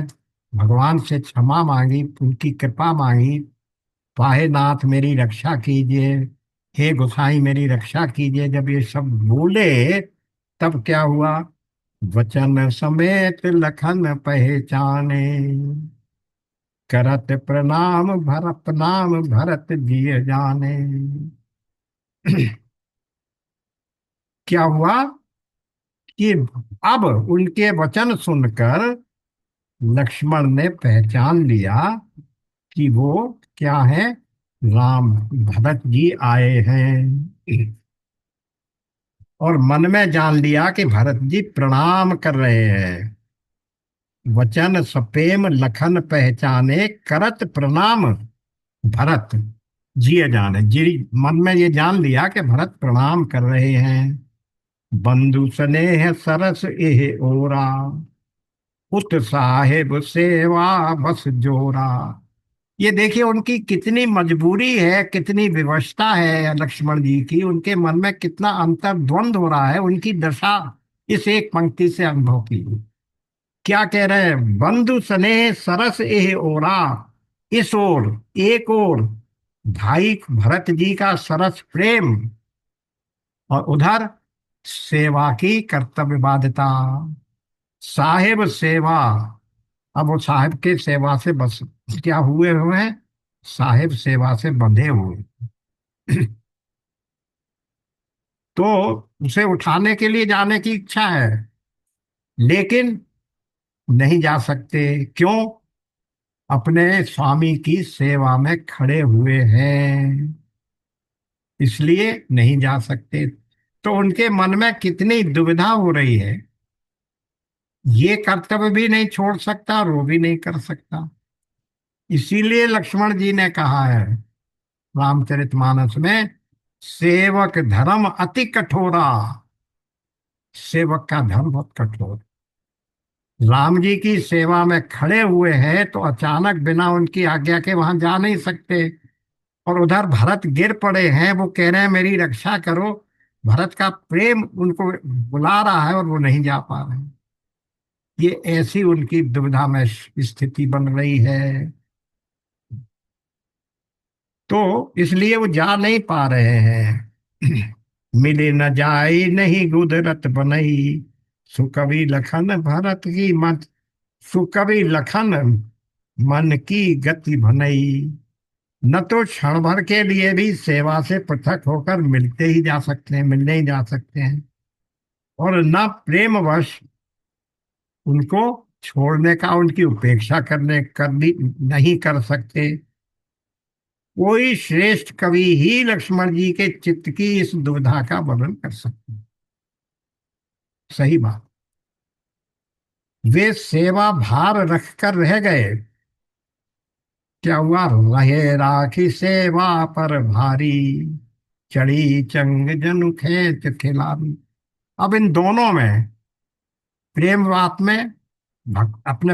[SPEAKER 1] भगवान से क्षमा मांगी, उनकी कृपा मांगी, पाहे नाथ मेरी रक्षा कीजिए, हे गोसाई मेरी रक्षा कीजिए, जब ये सब बोले, तब क्या हुआ? वचन समेत लखन पहचाने, करत प्रणाम भरत नाम भरत जिय जाने। क्या हुआ कि अब उनके वचन सुनकर लक्ष्मण ने पहचान लिया कि वो क्या है, राम, भरत जी आए हैं। और मन में जान लिया कि भरत जी प्रणाम कर रहे हैं। वचन सपेम लखन पहचाने, करत प्रणाम भरत जिय जाने, जी मन में ये जान लिया कि भरत प्रणाम कर रहे हैं। बंधु स्नेह सरस एह ओरा, उत साहेब सेवा बस जोरा। ये देखिए उनकी कितनी मजबूरी है, कितनी विवशता है लक्ष्मण जी की, उनके मन में कितना अंतर्द्वंद हो रहा है, उनकी दशा इस एक पंक्ति से अनुभव की। क्या कह रहे हैं? बंधु स्नेह सरस एह ओरा, इस ओर, एक ओर भाई भरत जी का सरस प्रेम, और उधर सेवा की कर्तव्य बाध्यता, साहेब सेवा। अब वो साहेब के सेवा से बस क्या हुए हुए हैं? साहेब सेवा से बंधे हुए। तो उसे उठाने के लिए जाने की इच्छा है, लेकिन नहीं जा सकते। क्यों? अपने स्वामी की सेवा में खड़े हुए हैं, इसलिए नहीं जा सकते। तो उनके मन में कितनी दुविधा हो रही है, ये कर्तव्य भी नहीं छोड़ सकता और वो भी नहीं कर सकता। इसीलिए लक्ष्मण जी ने कहा है रामचरितमानस में, सेवक धर्म अति कठोरा। सेवक का धर्म बहुत कठोर। राम जी की सेवा में खड़े हुए हैं तो अचानक बिना उनकी आज्ञा के वहां जा नहीं सकते। और उधर भरत गिर पड़े हैं, वो कह रहे हैं मेरी रक्षा करो, भरत का प्रेम उनको बुला रहा है और वो नहीं जा पा रहे हैं। ये ऐसी उनकी दुविधा में स्थिति बन रही है, तो इसलिए वो जा नहीं पा रहे हैं। मिले न जाई नहीं गुदरत बनई, सुकवि लखन भरत की मत, सुकवि लखन मन की गति भनई। न तो क्षण भर के लिए भी सेवा से पृथक होकर मिलते ही जा सकते हैं, मिलने ही जा सकते हैं, और न प्रेमवश उनको छोड़ने का, उनकी उपेक्षा करनी नहीं कर सकते। कोई श्रेष्ठ कवि ही लक्ष्मण जी के चित्त की इस दुविधा का वर्णन कर सकते हैं। सही बात। वे सेवा भार रखकर रह गए। क्या हुआ? रहे राखी सेवा पर भारी, चढ़ी चंग जनु खेत खिलारी। अब इन दोनों में, प्रेम बात में, अपने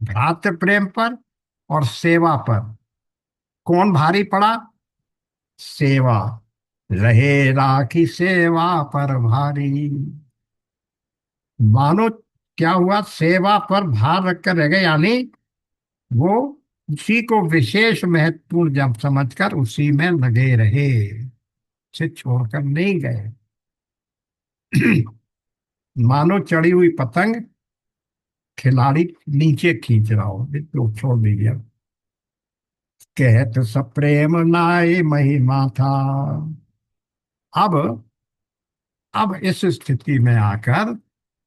[SPEAKER 1] भ्रातृ प्रेम पर और सेवा पर कौन भारी पड़ा? सेवा। रहे राखी सेवा पर भारी। मानो क्या हुआ? सेवा पर भार रखकर रह गए, यानी वो उसी को विशेष महत्वपूर्ण जब समझकर उसी में लगे रहे, से छोड़कर नहीं गए। मानो चढ़ी हुई पतंग खिलाड़ी नीचे खींच रहा हो, ये तो छोड़ दीजिए। कहत सप्रेम नाय महिमा था। अब अब इस स्थिति में आकर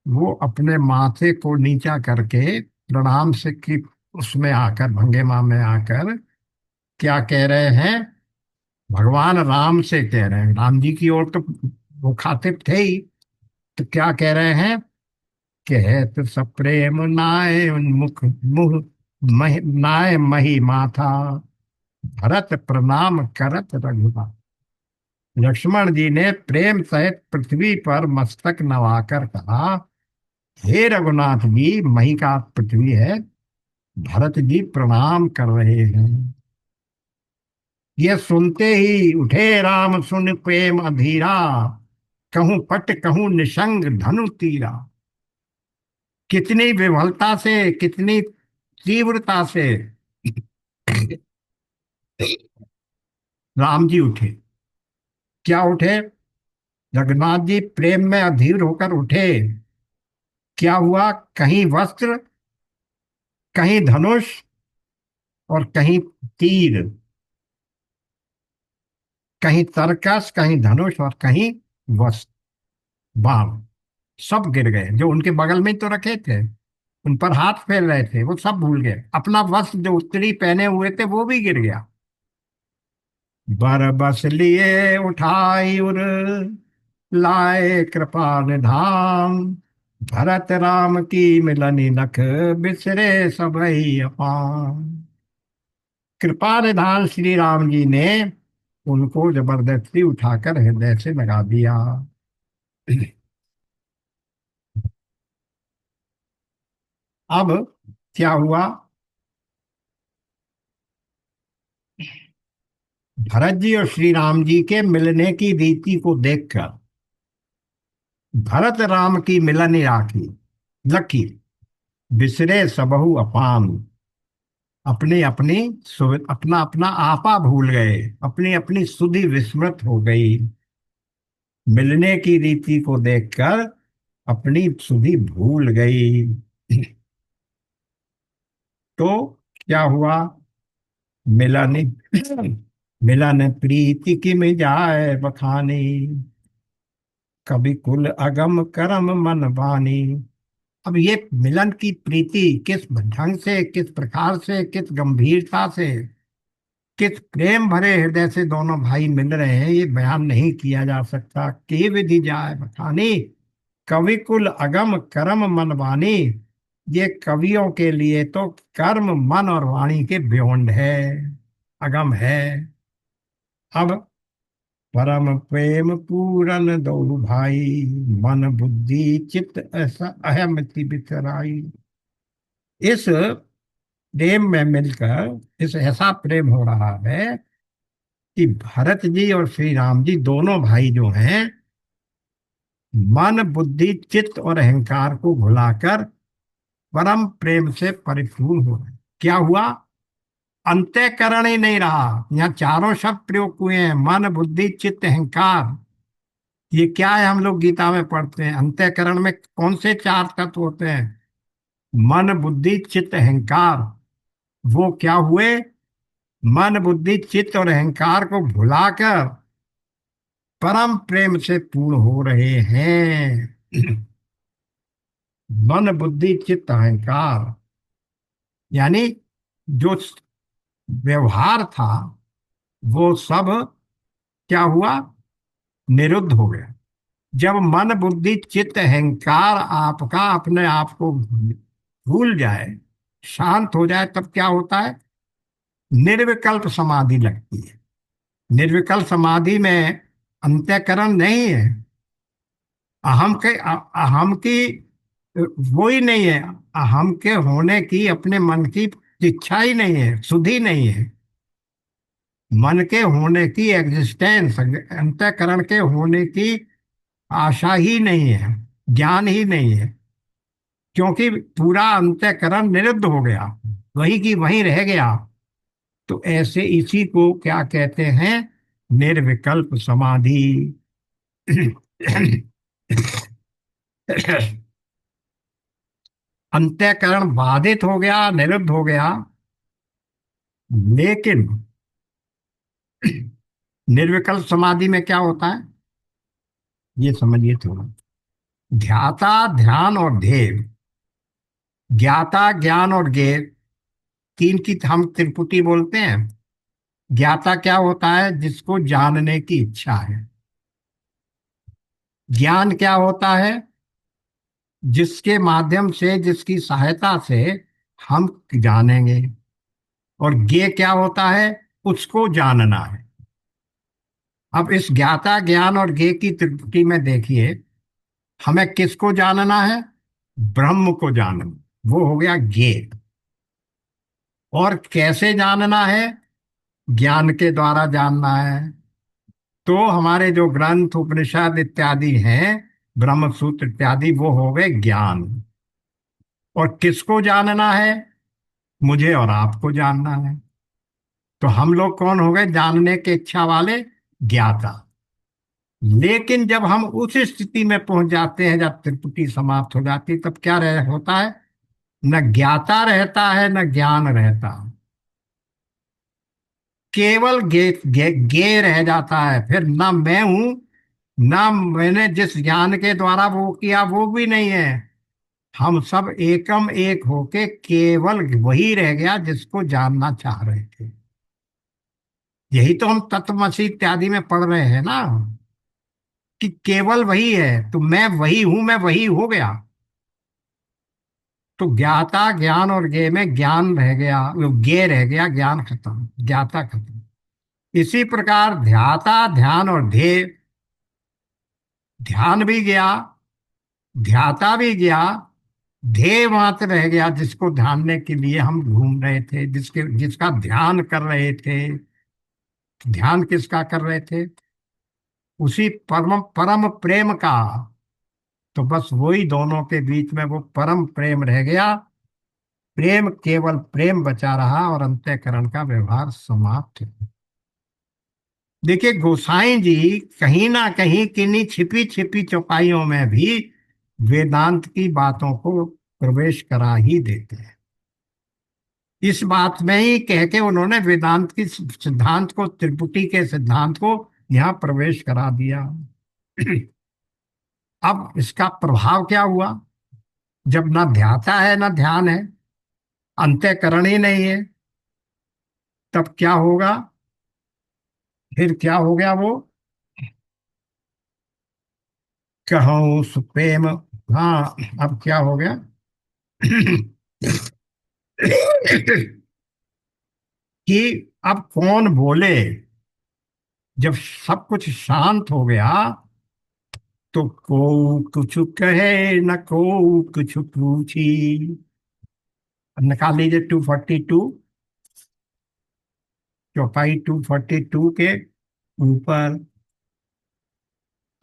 [SPEAKER 1] वो अपने माथे को नीचा करके प्रणाम से की उसमें आकर, भंगिमा में आकर क्या कह रहे हैं? भगवान राम से कह रहे हैं, राम जी की ओर तो वो खातिब थे ही। तो क्या कह रहे हैं? कहत सप्रेम नाय मुख मुह नाय मही माथा, भरत प्रणाम करत रघुनाथ। लक्ष्मण जी ने प्रेम सहित पृथ्वी पर मस्तक नवाकर कहा, हे रघुनाथ जी, मही का पृथ्वी है, भरत जी प्रणाम कर रहे हैं। ये सुनते ही उठे राम सुन प्रेम अधीरा, कहूं पट कहूं निशंग धनु तीरा। कितनी विह्वलता से, कितनी तीव्रता से राम जी उठे। क्या उठे? जगन्नाथ जी प्रेम में अधीर होकर उठे। क्या हुआ? कहीं वस्त्र, कहीं धनुष, और कहीं तीर, कहीं तरकस, कहीं धनुष, और कहीं वस्त्र, बाण, सब गिर गए। जो उनके बगल में तो रखे थे, उन पर हाथ फेर रहे थे, वो सब भूल गए। अपना वस्त्र जो उत्तरी पहने हुए थे वो भी गिर गया। बर बस लिए उठाई उर, लाए कृपा निधान, भरत राम की मिलनी नख, बिसरे सबई अपान। कृपा निधान श्री राम जी ने उनको जबरदस्ती उठाकर हृदय से लगा दिया। अब क्या हुआ? भरत जी और श्री राम जी के मिलने की रीति को देखकर भरत राम की मिलन राखी लकी, बिसरे सबहु अपान। अपनी अपनी अपना अपना आपा भूल गए, अपनी अपनी सुधि विस्मृत हो गई। मिलने की रीति को देखकर अपनी सुधि भूल गई। तो क्या हुआ? मिलन मिलन प्रीति की मिजाए बखानी, कभी कुल अगम करम मन बानी। अब ये मिलन की प्रीति किस ढंग से, किस प्रकार से, किस गंभीरता से, किस प्रेम भरे हृदय से दोनों भाई मिल रहे हैं, ये बयान नहीं किया जा सकता। के विधि जाए बखानी, कवि कुल अगम कर्म मन वाणी। ये कवियों के लिए तो कर्म, मन और वाणी के बियॉन्ड है, अगम है। अब परम प्रेम पूरन दो भाई, मन बुद्धि चित्त ऐसा अहमति बिसराई। इस प्रेम में मिलकर इस ऐसा प्रेम हो रहा है कि भरत जी और श्री राम जी दोनों भाई जो हैं, मन बुद्धि चित्त और अहंकार को भुलाकर परम प्रेम से परिपूर्ण हो रहे। क्या हुआ? अंतःकरण ही नहीं रहा। यहाँ चारों शब्द प्रयोग हुए हैं, मन बुद्धि चित्त अहंकार। ये क्या है? हम लोग गीता में पढ़ते हैं, अंतःकरण में कौन से चार तत्व होते हैं? मन बुद्धि चित्त अहंकार। वो क्या हुए? मन बुद्धि चित्त और अहंकार को भुलाकर परम प्रेम से पूर्ण हो रहे हैं। मन बुद्धि चित्त अहंकार, यानी जो व्यवहार था वो सब क्या हुआ? निरुद्ध हो गया। जब मन बुद्धि चित्त अहंकार आपका अपने आप को भूल जाए, शांत हो जाए, तब क्या होता है? निर्विकल्प समाधि लगती है। निर्विकल्प समाधि में अंतःकरण नहीं है। अहम की वो ही नहीं है। अहम के होने की अपने मन की इच्छा ही नहीं है, सुधि नहीं है। मन के होने की एग्जिस्टेंस, अंतःकरण के होने की आशा ही नहीं है, ज्ञान ही नहीं है। क्योंकि पूरा अंतःकरण निरुद्ध हो गया, वही की वहीं रह गया। तो ऐसे इसी को क्या कहते हैं? निर्विकल्प समाधि। अंतःकरण बाधित हो गया, निरुद्ध हो गया, लेकिन निर्विकल्प समाधि में क्या होता है ये समझिए थोड़ा। ध्याता ध्यान और ध्येय, ज्ञाता ज्ञान और ज्ञेय, तीन की हम त्रिपुटी बोलते हैं। ज्ञाता क्या होता है? जिसको जानने की इच्छा है। ज्ञान क्या होता है? जिसके माध्यम से, जिसकी सहायता से हम जानेंगे। और ज्ञे क्या होता है? उसको जानना है। अब इस ज्ञाता, ज्ञान और ज्ञे की त्रिपुटी में देखिए, हमें किसको जानना है? ब्रह्म को जानना। वो हो गया ज्ञे। और कैसे जानना है? ज्ञान के द्वारा जानना है। तो हमारे जो ग्रंथ उपनिषद इत्यादि हैं, ब्रह्म सूत्र इत्यादि, वो हो गए ज्ञान। और किसको जानना है? मुझे और आपको जानना है। तो हम लोग कौन हो गए? जानने के इच्छा वाले ज्ञाता। लेकिन जब हम उस स्थिति में पहुंच जाते हैं, जब त्रिपुटी समाप्त हो जाती है, तब क्या होता है? न ज्ञाता रहता है, न ज्ञान रहता। केवल गे रह जाता है। फिर ना मैं हूं, ना मैंने जिस ज्ञान के द्वारा वो किया वो भी नहीं है। हम सब एकम एक होके केवल वही रह गया जिसको जानना चाह रहे थे। यही तो हम तत्वमसी इत्यादि में पढ़ रहे हैं ना, कि केवल वही है। तो मैं वही हूं, मैं वही हो गया। तो ज्ञाता, ज्ञान और ज्ञे में ज्ञान रह गया, वो ज्ञे रह गया, ज्ञान खत्म, ज्ञाता खत्म। इसी प्रकार ध्याता, ध्यान और ध्येय, ध्यान भी गया, ध्याता भी गया, ध्येय मात्र रह गया, जिसको ध्यानने के लिए हम घूम रहे थे, जिसका ध्यान कर रहे थे। ध्यान किसका कर रहे थे? उसी परम परम प्रेम का। तो बस वही, दोनों के बीच में वो परम प्रेम रह गया। प्रेम, केवल प्रेम बचा रहा और अंतःकरण का व्यवहार समाप्त है। देखिए, गोसाई जी कहीं ना कहीं किन्हीं छिपी छिपी चौपाइयों में भी वेदांत की बातों को प्रवेश करा ही देते हैं। इस बात में ही कह के उन्होंने वेदांत की सिद्धांत को, त्रिपुटी के सिद्धांत को यहाँ प्रवेश करा दिया। अब इसका प्रभाव क्या हुआ? जब ना ध्याता है, ना ध्यान है, अंतःकरण ही नहीं है, तब क्या होगा? फिर क्या हो गया वो? कहो सुप्रेम। हाँ, अब क्या हो गया? कि अब कौन बोले? जब सब कुछ शांत हो गया, तो को कुछ कहे न को कुछ पूछी। निकाल लीजिए 242, चौपाई 242 के ऊपर,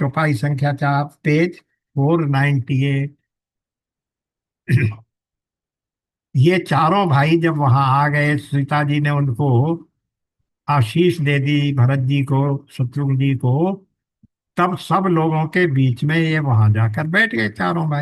[SPEAKER 1] चौपाई संख्या 4, पेज 498। ये चारों भाई जब वहां आ गए, सीता जी ने उनको आशीष दे दी, भरत जी को, शत्रुघ्न जी को। तब सब लोगों के बीच में ये वहां जाकर बैठ गए चारों भाई।